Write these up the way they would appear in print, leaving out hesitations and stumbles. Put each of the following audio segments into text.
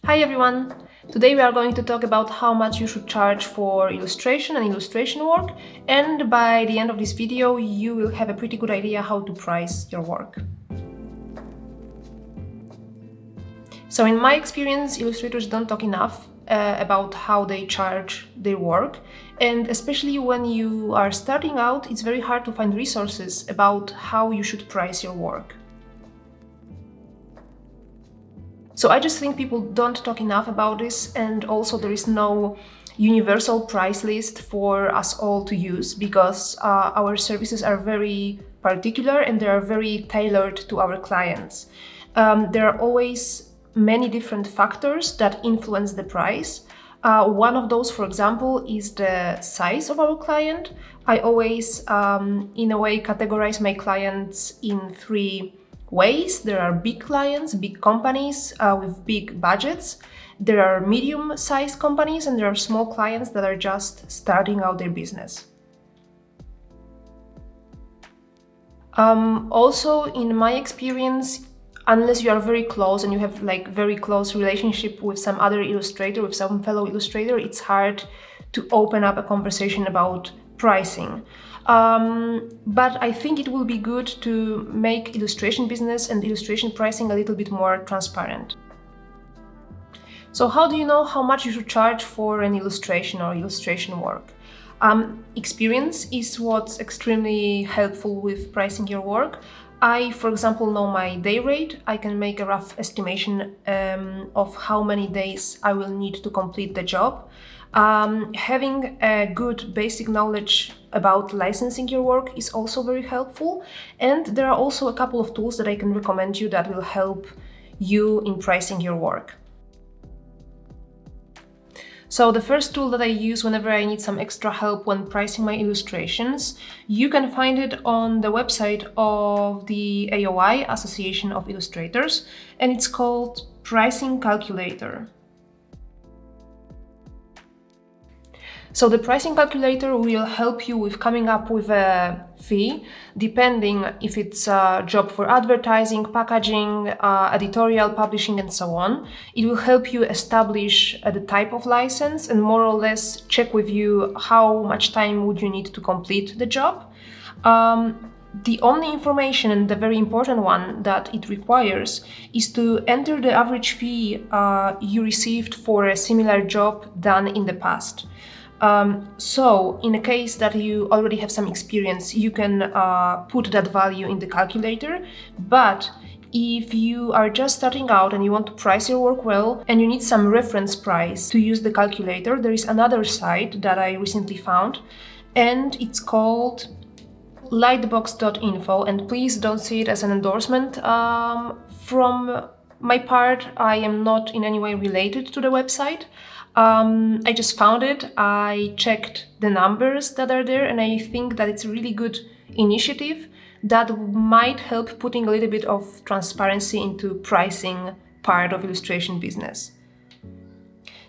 Hi everyone! Today we are going to talk about how much you should charge for illustration and illustration work, and by the end of this video you will have a pretty good idea how to price your work. So in my experience, illustrators don't talk enough about how they charge their work, and especially when you are starting out, it's very hard to find resources about how you should price your work. So I just think people don't talk enough about this, and also there is no universal price list for us all to use because our services are very particular and they are very tailored to our clients. There are always many different factors that influence the price. One of those, for example, is the size of our client. I always, in a way, categorize my clients in three ways. There are big clients, big companies with big budgets. There are medium-sized companies, and there are small clients that are just starting out their business. Also, in my experience, unless you are very close and you have like very close relationship with some other illustrator, with some fellow illustrator, it's hard to open up a conversation about pricing. But I think it will be good to make illustration business and illustration pricing a little bit more transparent. So how do you know how much you should charge for an illustration or illustration work? Experience is what's extremely helpful with pricing your work. I, for example, know my day rate. I can make a rough estimation of how many days I will need to complete the job. Having a good basic knowledge about licensing your work is also very helpful, and there are also a couple of tools that I can recommend you that will help you in pricing your work. So the first tool that I use whenever I need some extra help when pricing my illustrations, you can find it on the website of the AOI, Association of Illustrators, and it's called Pricing Calculator. So the pricing calculator will help you with coming up with a fee, depending if it's a job for advertising, packaging, editorial, publishing, and so on. It will help you establish the type of license and more or less check with you how much time would you need to complete the job. The only information, and the very important one that it requires, is to enter the average fee you received for a similar job done in the past. So in a case that you already have some experience, you can put that value in the calculator, but if you are just starting out and you want to price your work well and you need some reference price to use the calculator, there is another site that I recently found, and it's called lightbox.info, and please don't see it as an endorsement from my part. I am not in any way related to the website. I just found it, I checked the numbers that are there, and I think that it's a really good initiative that might help putting a little bit of transparency into pricing part of illustration business.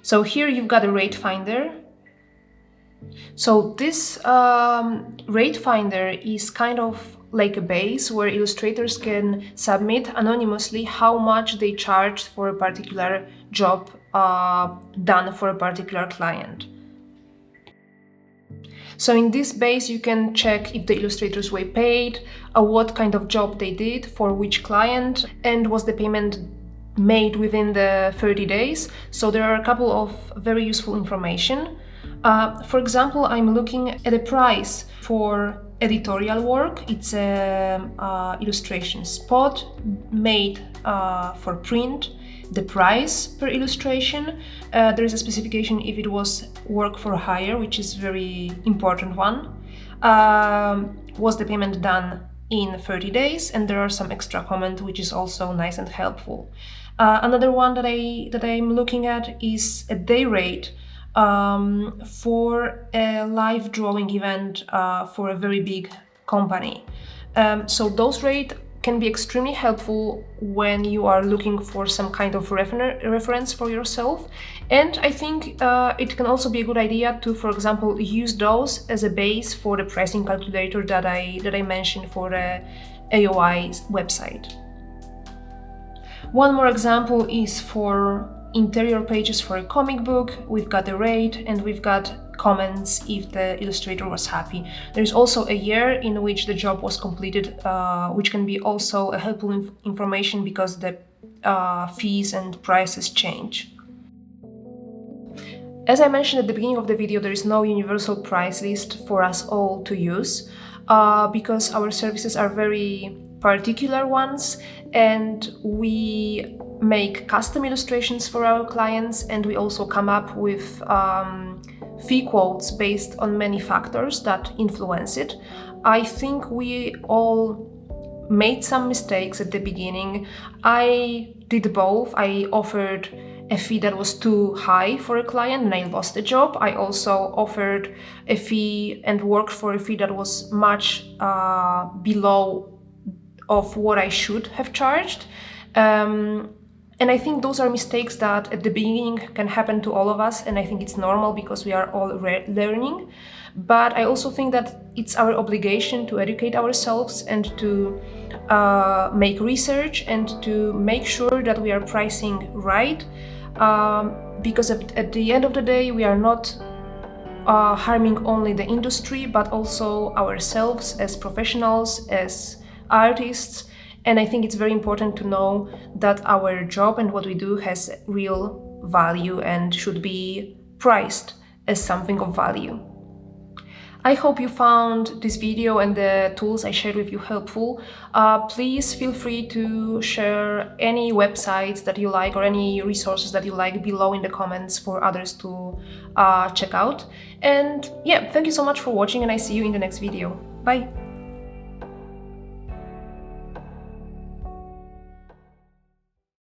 So here you've got a rate finder. So this rate finder is kind of like a base where illustrators can submit anonymously how much they charged for a particular job done for a particular client. So in this base you can check if the illustrators were paid, what kind of job they did, for which client, and was the payment made within the 30 days. So there are a couple of very useful information. For example, I'm looking at a price for editorial work. It's a illustration spot made for print. The price per illustration, there is a specification if it was work for hire, which is very important one. Was the payment done in 30 days? And there are some extra comment which is also nice and helpful. Another one that I'm looking at is a day rate for a live drawing event for a very big company. So those rates can be extremely helpful when you are looking for some kind of reference for yourself, and I think it can also be a good idea to, for example, use those as a base for the pricing calculator that I mentioned for the AOI website. One more example is for interior pages for a comic book, we've got the rate, and we've got comments if the illustrator was happy. There's also a year in which the job was completed, which can be also a helpful information because the fees and prices change. As I mentioned at the beginning of the video, there is no universal price list for us all to use because our services are very particular ones, and we make custom illustrations for our clients, and we also come up with fee quotes based on many factors that influence it. I think we all made some mistakes at the beginning. I did both. I offered a fee that was too high for a client and I lost the job. I also offered a fee and worked for a fee that was much below of what I should have charged. And I think those are mistakes that at the beginning can happen to all of us, and I think it's normal because we are all learning. But I also think that it's our obligation to educate ourselves and to make research and to make sure that we are pricing right, because at the end of the day we are not harming only the industry but also ourselves as professionals, as artists. And I think it's very important to know that our job and what we do has real value and should be priced as something of value. I hope you found this video and the tools I shared with you helpful. Please feel free to share any websites that you like or any resources that you like below in the comments for others to check out. And yeah, thank you so much for watching, and I see you in the next video. Bye!